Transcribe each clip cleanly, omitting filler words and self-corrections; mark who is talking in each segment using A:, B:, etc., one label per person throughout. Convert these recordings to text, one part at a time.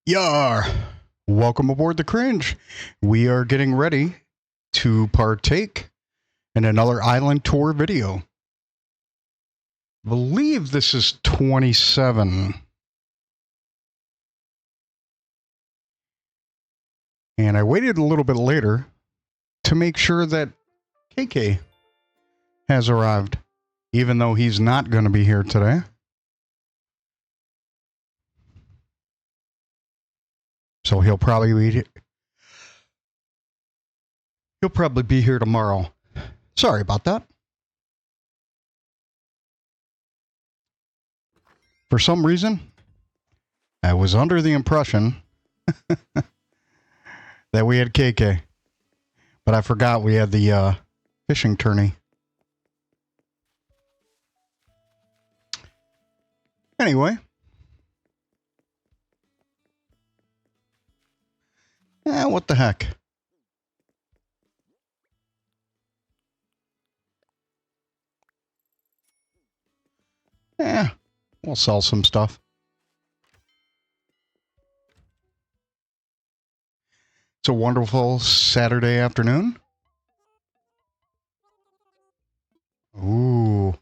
A: Yar! Welcome aboard the Cringe. We are getting ready to partake in another island tour video. I believe this is 27. And I waited a little bit later to make sure that KK has arrived, even though he's not going to be here today. So he'll probably be here tomorrow. Sorry about that. For some reason, I was under the impression that we had KK, but I forgot we had the fishing tourney. Anyway. What the heck? We'll sell some stuff. It's a wonderful Saturday afternoon. Ooh.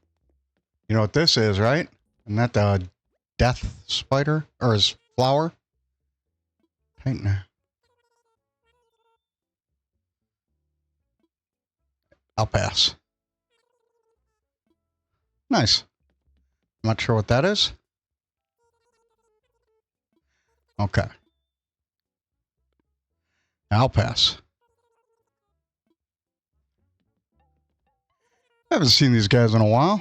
A: You know what this is, right? Isn't that the death spider? Or his flower? Tightener. I'll pass. Nice. I'm not sure what that is. Okay. I'll pass. I haven't seen these guys in a while.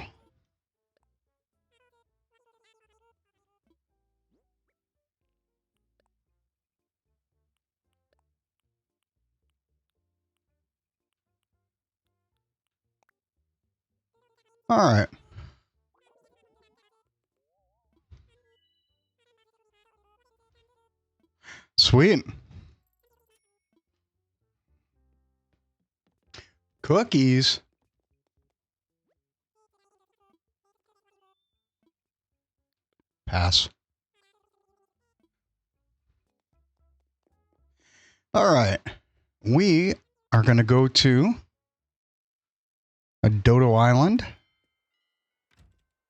A: All right. Sweet. Cookies. Pass. All right. We are going to go to a Dodo Island.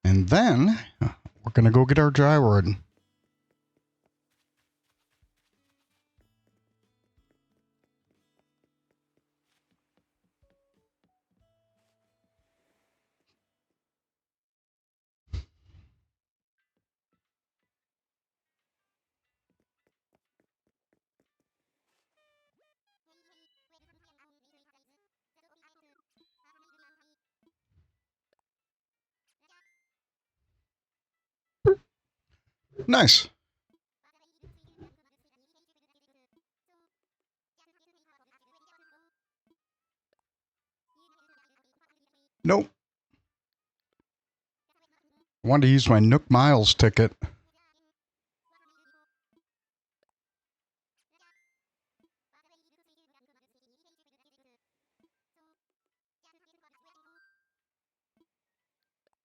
A: And then we're going to go get our gyroid. Nice. Nope. I wanted to use my Nook Miles ticket.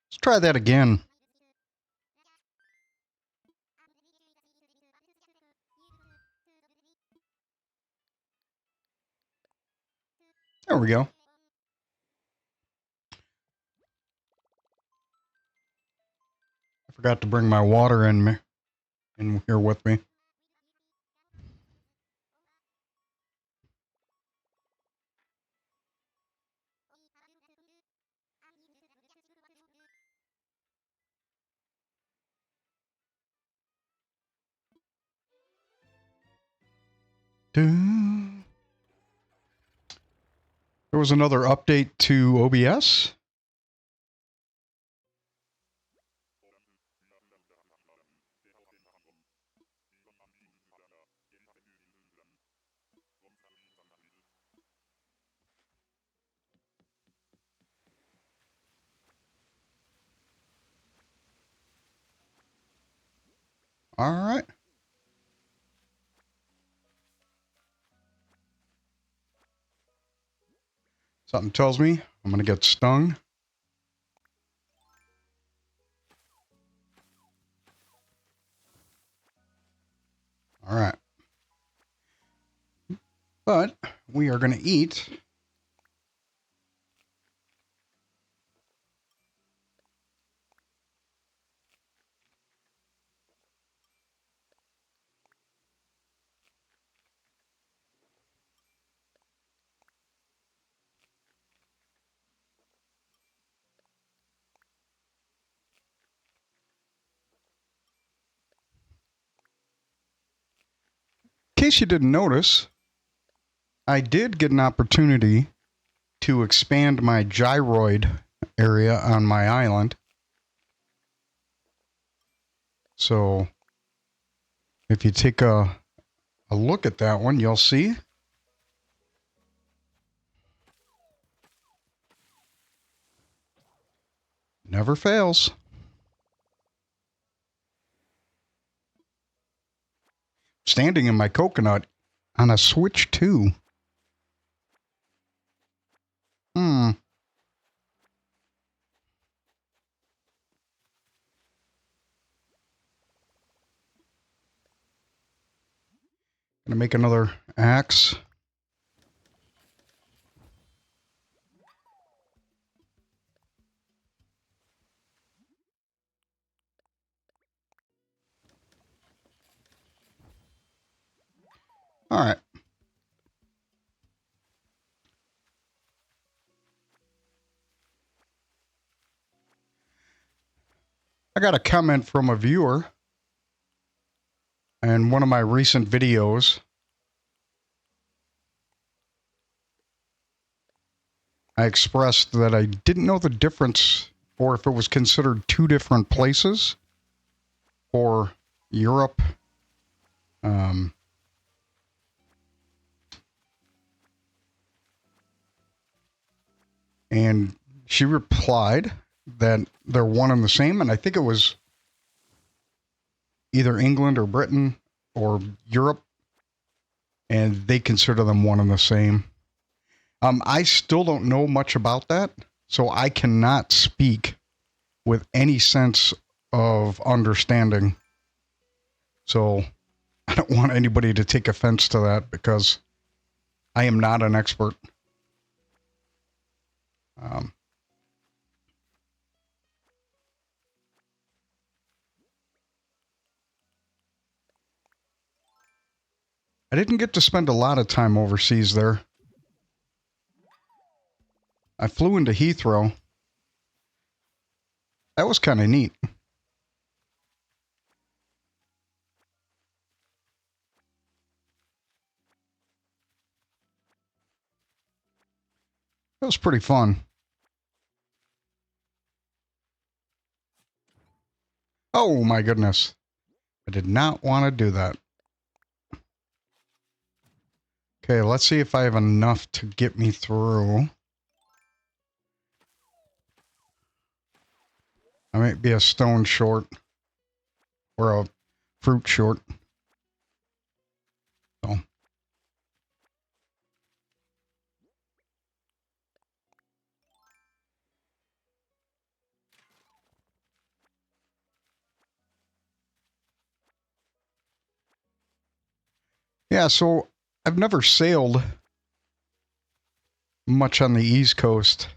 A: Let's try that again. There we go. I forgot to bring my water in here with me. There was another update to OBS. All right. Something tells me I'm going to get stung. All All right. But we are going to eat. In case you didn't notice, I did get an opportunity to expand my gyroid area on my island. So if you take a look at that one, you'll see. Never fails. Standing in my coconut on a Switch 2. Gonna make another axe. All right. I got a comment from a viewer in one of my recent videos. I expressed that I didn't know the difference or if it was considered two different places for Europe. And she replied that they're one and the same. And I think it was either England or Britain or Europe. And they consider them one and the same. I still don't know much about that. So I cannot speak with any sense of understanding. So I don't want anybody to take offense to that because I am not an expert. I didn't get to spend a lot of time overseas there. I flew into Heathrow. That was kind of neat. It was pretty fun. Oh my goodness. I did not want to do that. Okay, let's see if I have enough to get me through. I might be a stone short or a fruit short. So. Yeah, so I've never sailed much on the East Coast.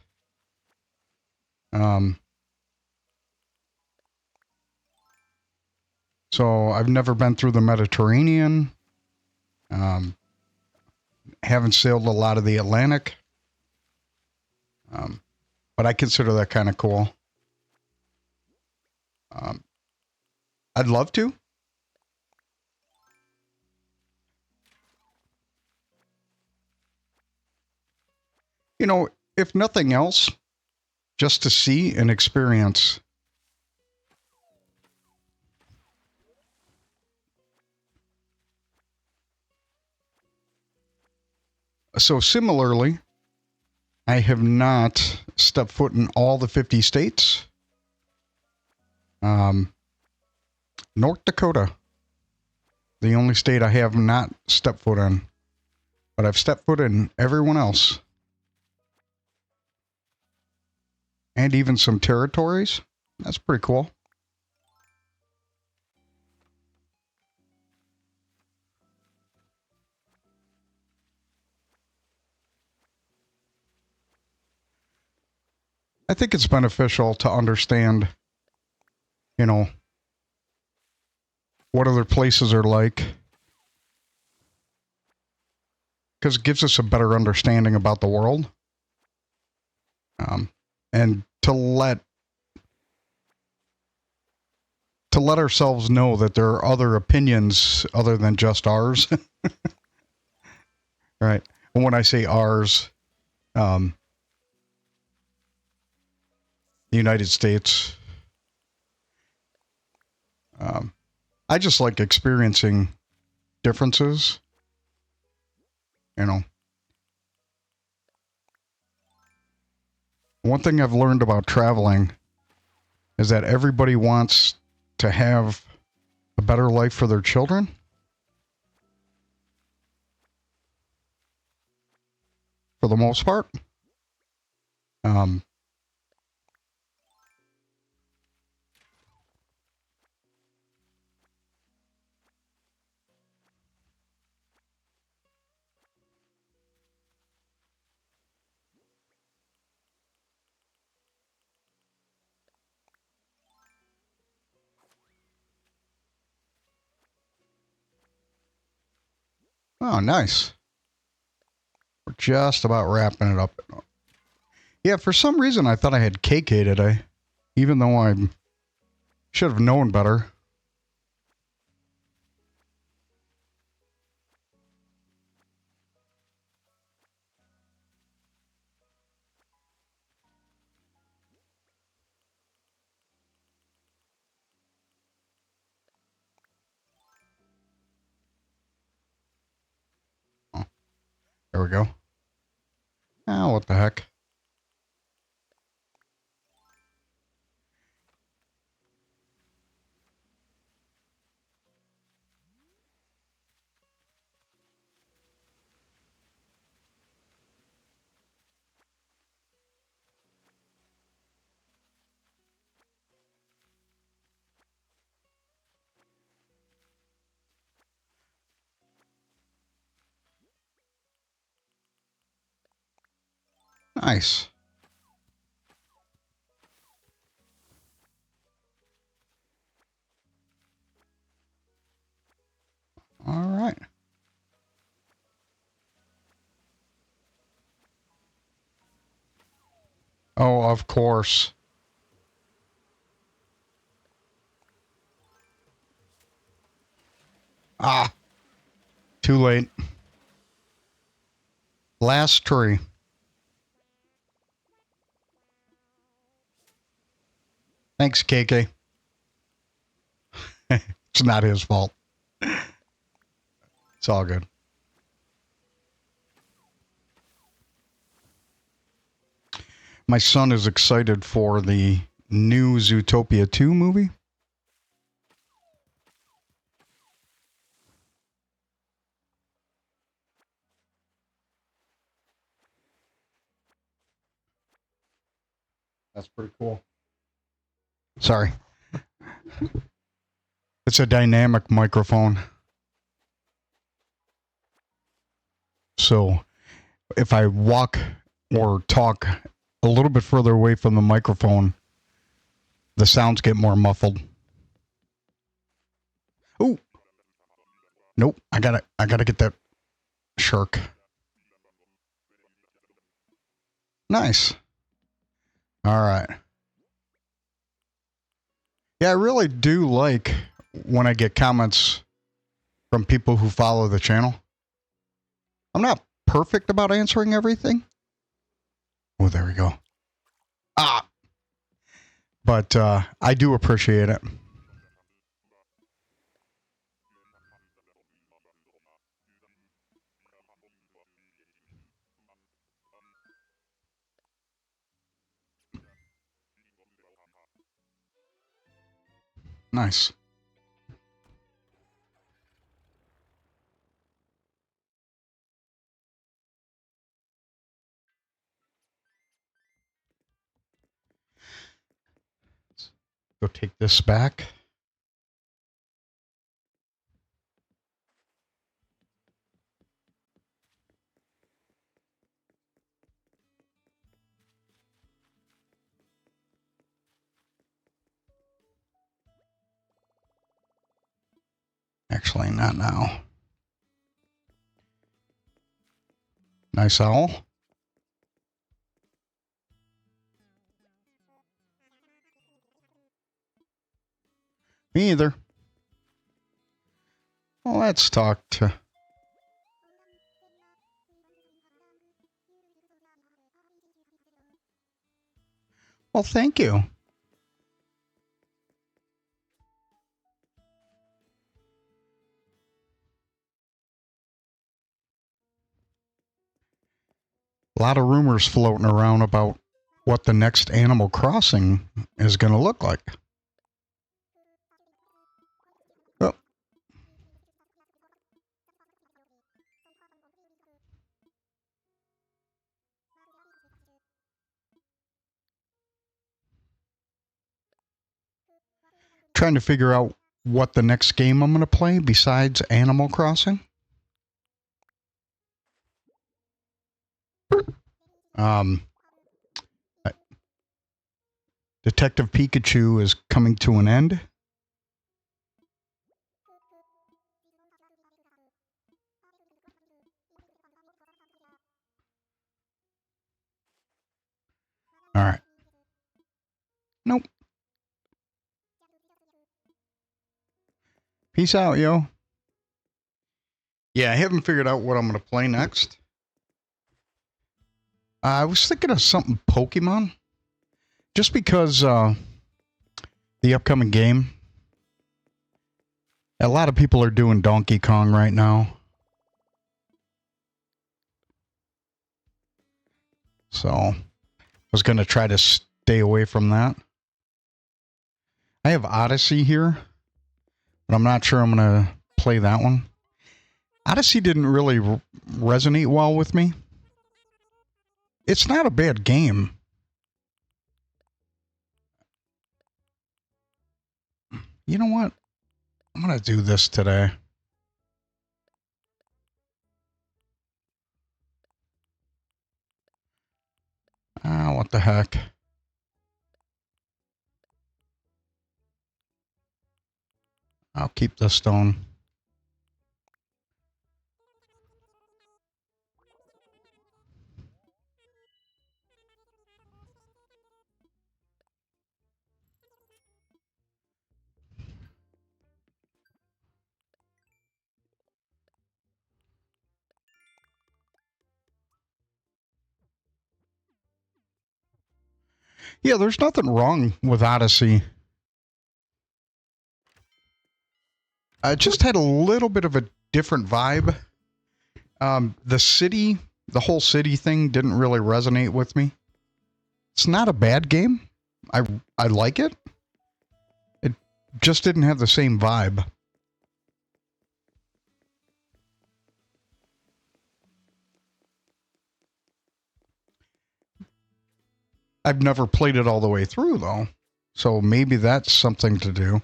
A: So I've never been through the Mediterranean. Haven't sailed a lot of the Atlantic. But I consider that kind of cool. I'd love to. You know, if nothing else, just to see and experience. So similarly, I have not stepped foot in all the 50 states. North Dakota, the only state I have not stepped foot in, but I've stepped foot in everyone else. And even some territories. That's pretty cool. I think it's beneficial to understand, you know, what other places are like, because it gives us a better understanding about the world, and to let ourselves know that there are other opinions other than just ours. Right. And when I say ours, the United States, I just like experiencing differences, you know. One thing I've learned about traveling is that everybody wants to have a better life for their children. For the most part. Um, oh, nice. We're just about wrapping it up. Yeah, for some reason I thought I had KK today, even though I should have known better. Oh, there we go. Oh, what the heck. Nice. All right. Oh, of course. Ah, too late. Last tree. Thanks, KK. It's not his fault. It's all good. My son is excited for the new Zootopia 2 movie. That's pretty cool. Sorry. It's a dynamic microphone. So if I walk or talk a little bit further away from the microphone, the sounds get more muffled. Oh, nope. I gotta get that shark. Nice. All right. Yeah, I really do like when I get comments from people who follow the channel. I'm not perfect about answering everything. Oh, there we go. Ah, but I do appreciate it. Nice. Go take this back. Actually, not now. Nice owl. Me either. Well, let's talk to... Well, thank you. A lot of rumors floating around about what the next Animal Crossing is going to look like. Oh. Trying to figure out what the next game I'm going to play besides Animal Crossing. Detective Pikachu is coming to an end. All right. Nope. Peace out, yo. Yeah, I haven't figured out what I'm going to play next. I was thinking of something Pokemon. Just because the upcoming game, a lot of people are doing Donkey Kong right now. So I was going to try to stay away from that. I have Odyssey here, but I'm not sure I'm going to play that one. Odyssey didn't really resonate well with me. It's not a bad game. You know what? I'm going to do this today. What the heck? I'll keep the stone. Yeah, there's nothing wrong with Odyssey. I just had a little bit of a different vibe. The whole city thing didn't really resonate with me. It's not a bad game. I like it. It just didn't have the same vibe. I've never played it all the way through, though. So maybe that's something to do.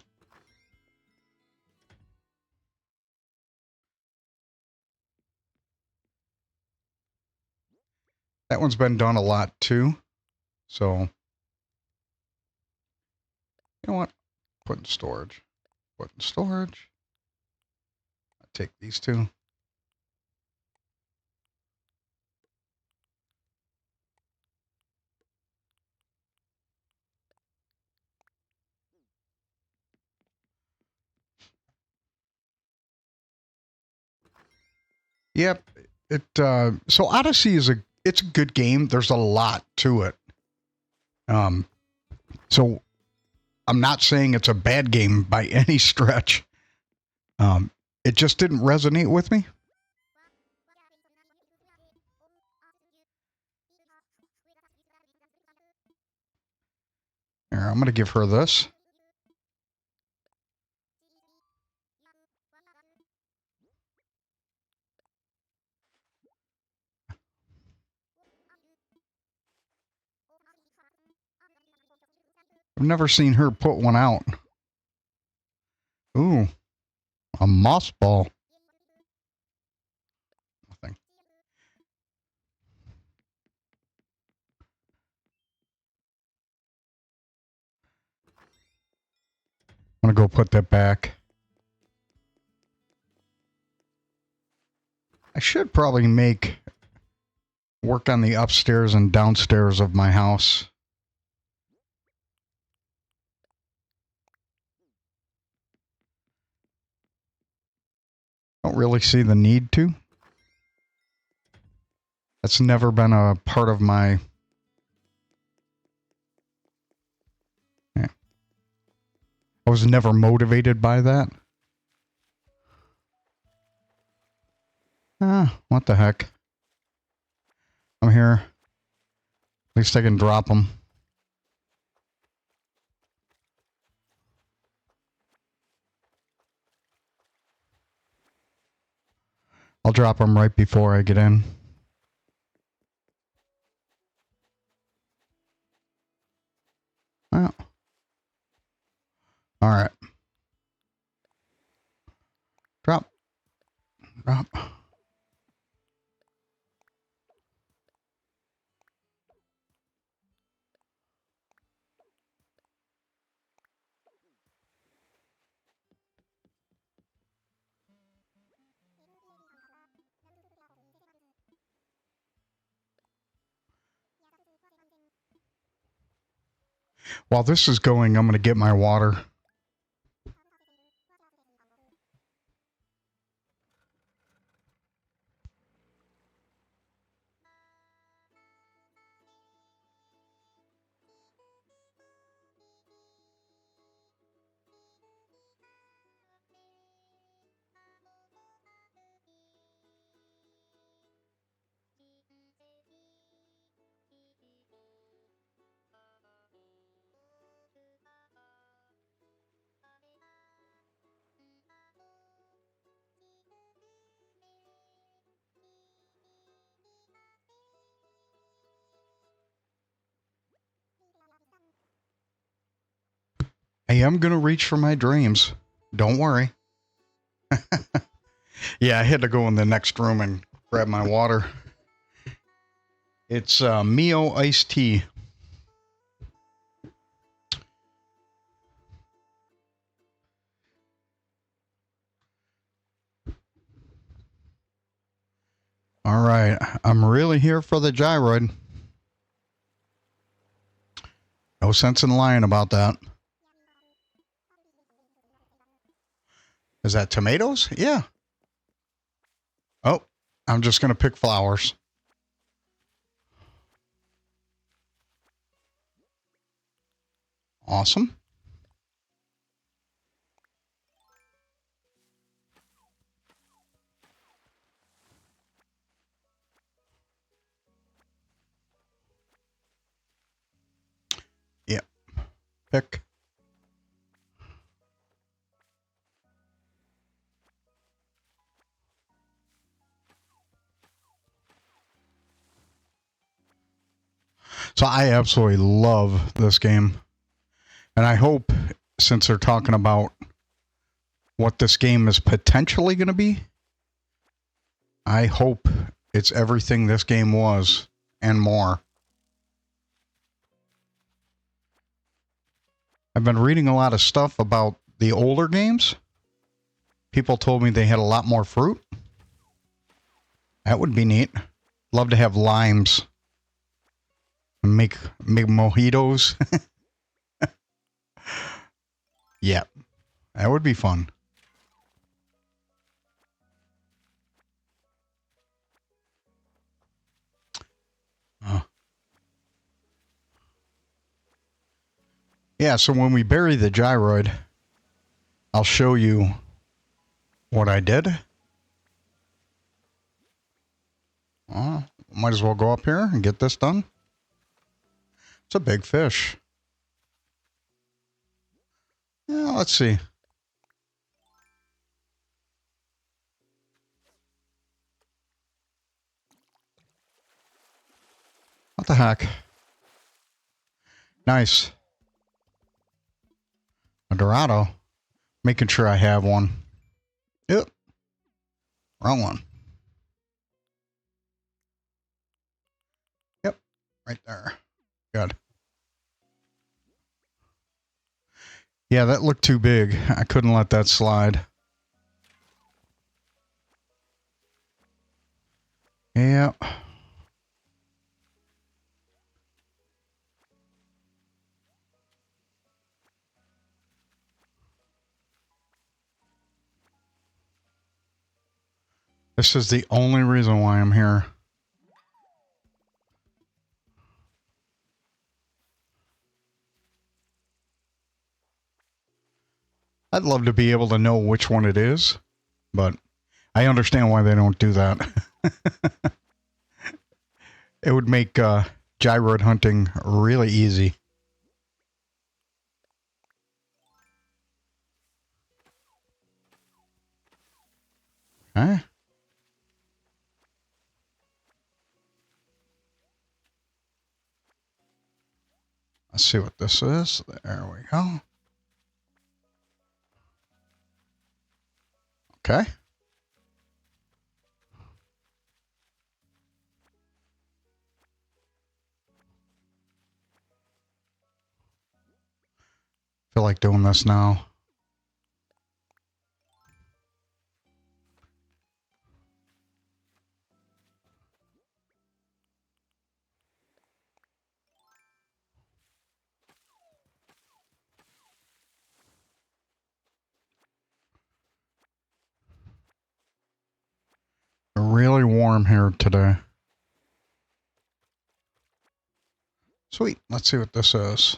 A: That one's been done a lot, too. So, you know what? Put in storage. Put in storage. I'll take these two. Yep. So Odyssey it's a good game. There's a lot to it. So I'm not saying it's a bad game by any stretch. It just didn't resonate with me. Here, I'm going to give her this. I've never seen her put one out. Ooh, a moss ball. Nothing. I'm going to go put that back. I should probably work on the upstairs and downstairs of my house. Don't really see the need to. That's never been a part of my... Yeah. I was never motivated by that. What the heck? I'm here. At least I can drop them. I'll drop them right before I get in. Well. All right. Drop. Drop. While this is going, I'm going to get my water. I am going to reach for my dreams. Don't worry. Yeah, I had to go in the next room and grab my water. It's Mio iced tea. All right, I'm really here for the gyroid. No sense in lying about that. Is that tomatoes? Yeah. Oh, I'm just going to pick flowers. Awesome. Yep. Pick. So I absolutely love this game. And I hope, since they're talking about what this game is potentially going to be, I hope it's everything this game was and more. I've been reading a lot of stuff about the older games. People told me they had a lot more fruit. That would be neat. Love to have limes. Make mojitos. Yeah, that would be fun. Yeah, so when we bury the gyroid, I'll show you what I did. Might as well go up here and get this done. It's a big fish. Yeah, let's see. What the heck? Nice. A Dorado. Making sure I have one. Yep. Wrong one. Yep. Right there. Good. Yeah, that looked too big. I couldn't let that slide. Yeah. This is the only reason why I'm here. I'd love to be able to know which one it is, but I understand why they don't do that. It would make gyroid hunting really easy. Huh? Let's see what this is. There we go. Okay. Feel like doing this now. Really warm here today. Sweet. Let's see what this is.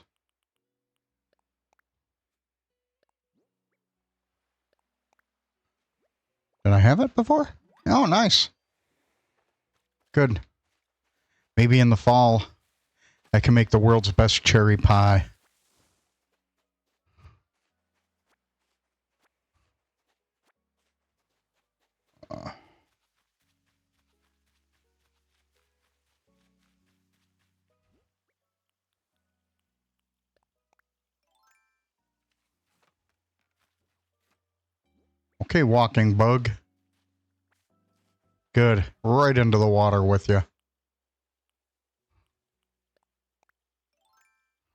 A: Did I have it before? Oh, nice. Good. Maybe in the fall, I can make the world's best cherry pie. Okay, walking bug. Good. Right into the water with you.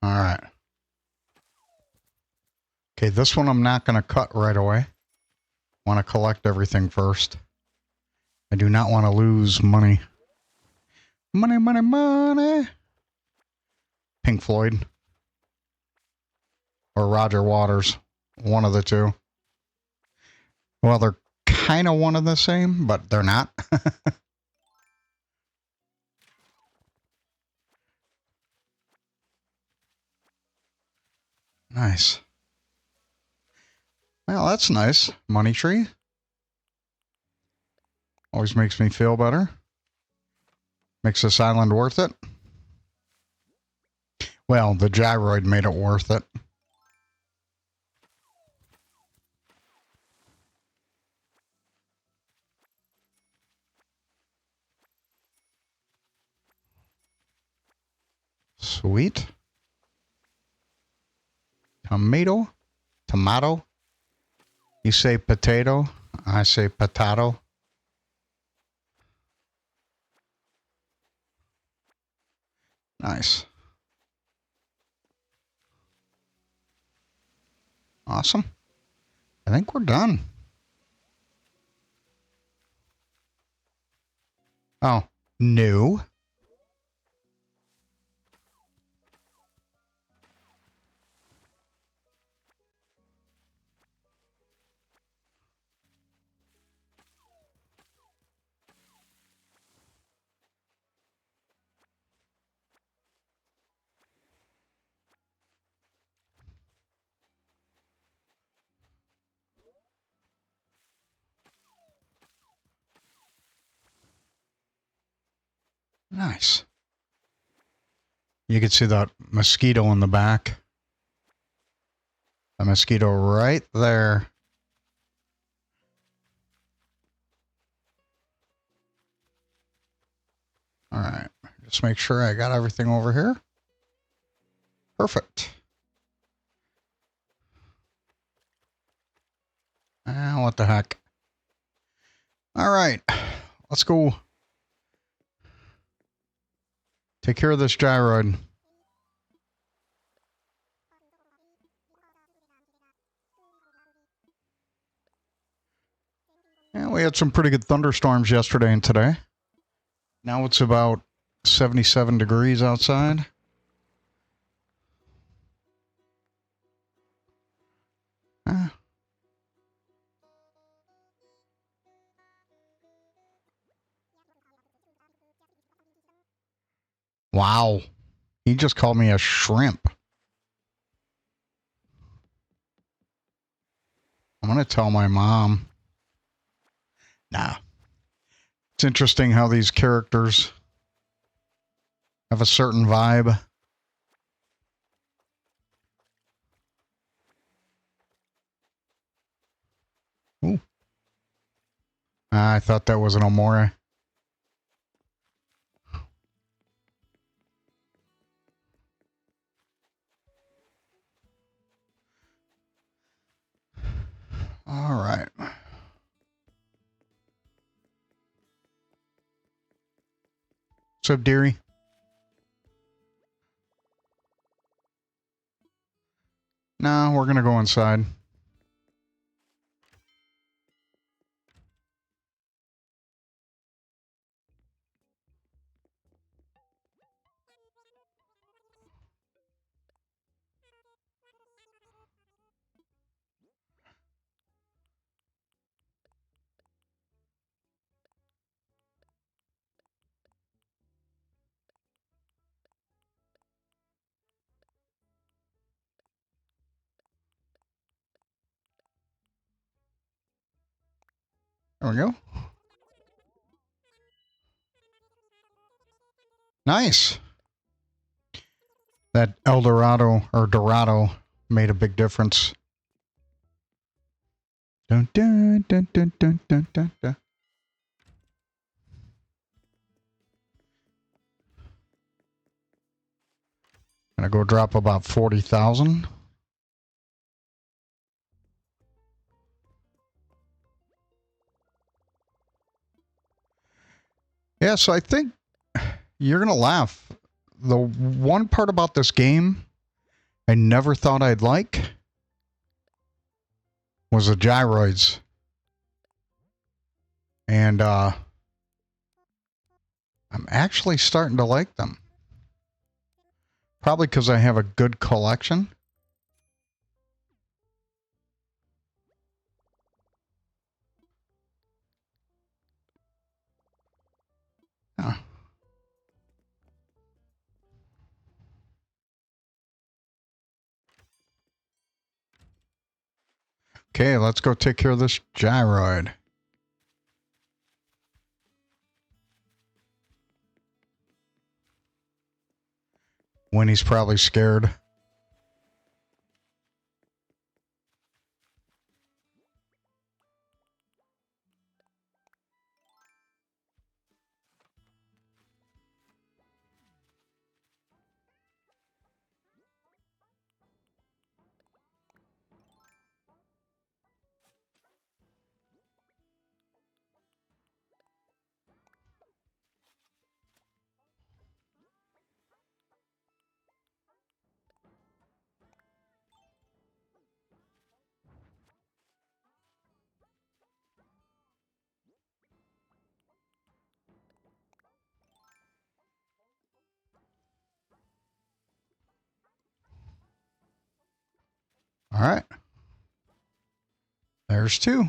A: All right. Okay, this one I'm not going to cut right away. I want to collect everything first. I do not want to lose money. Money, money, money. Pink Floyd. Or Roger Waters. One of the two. Well, they're kind of one of the same, but they're not. Nice. Well, that's nice. Money tree. Always makes me feel better. Makes this island worth it. Well, the gyroid made it worth it. Sweet. Tomato. Tomato. You say potato. I say potato. Nice. Awesome. I think we're done. Oh, no. Nice. You can see that mosquito in the back. A mosquito right there. All right. Just make sure I got everything over here. Perfect. Ah, what the heck. All right. Let's go take care of this gyroid. Yeah, we had some pretty good thunderstorms yesterday and today. Now it's about 77 degrees outside. Wow. He just called me a shrimp. I'm going to tell my mom. Nah. It's interesting how these characters have a certain vibe. Ooh. I thought that was an Omora. All right. What's up, dearie? No, we're going to go inside. There we go. Nice. That El Dorado or Dorado made a big difference. Dun, dun, dun, dun, dun, dun, dun, dun. Gonna go drop about 40,000. Yeah, so I think you're gonna laugh. The one part about this game I never thought I'd like was the gyroids. And I'm actually starting to like them. Probably because I have a good collection. Huh. Okay, let's go take care of this gyroid. Winnie's probably scared. All right. There's two.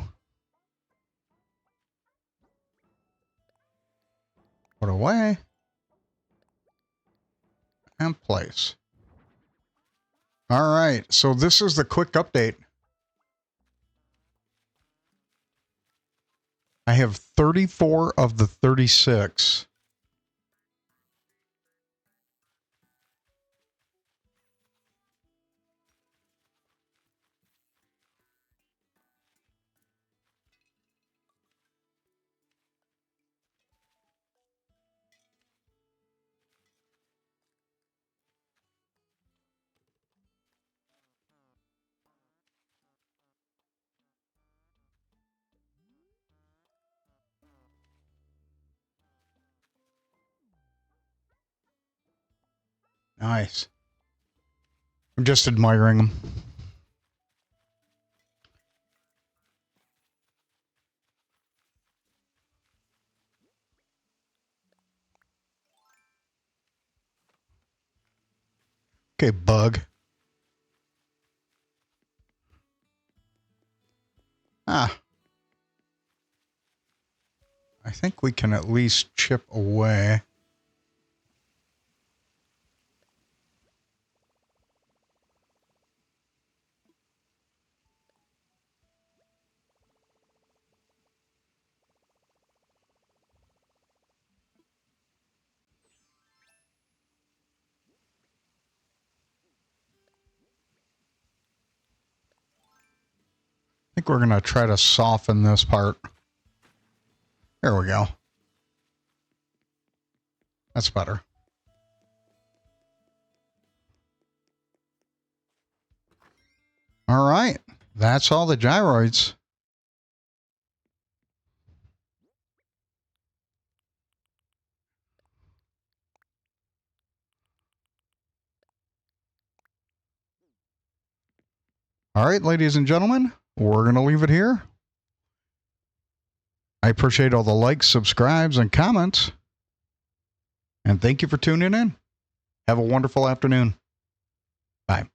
A: Put away. And place. All right. So this is the quick update. I have 34 of the 36. Nice. I'm just admiring them. Okay, bug. Ah. I think we can at least chip away. I think we're going to try to soften this part. There we go. That's better. All right. That's all the gyroids. All right, ladies and gentlemen, we're going to leave it here. I appreciate all the likes, subscribes, and comments. And thank you for tuning in. Have a wonderful afternoon. Bye.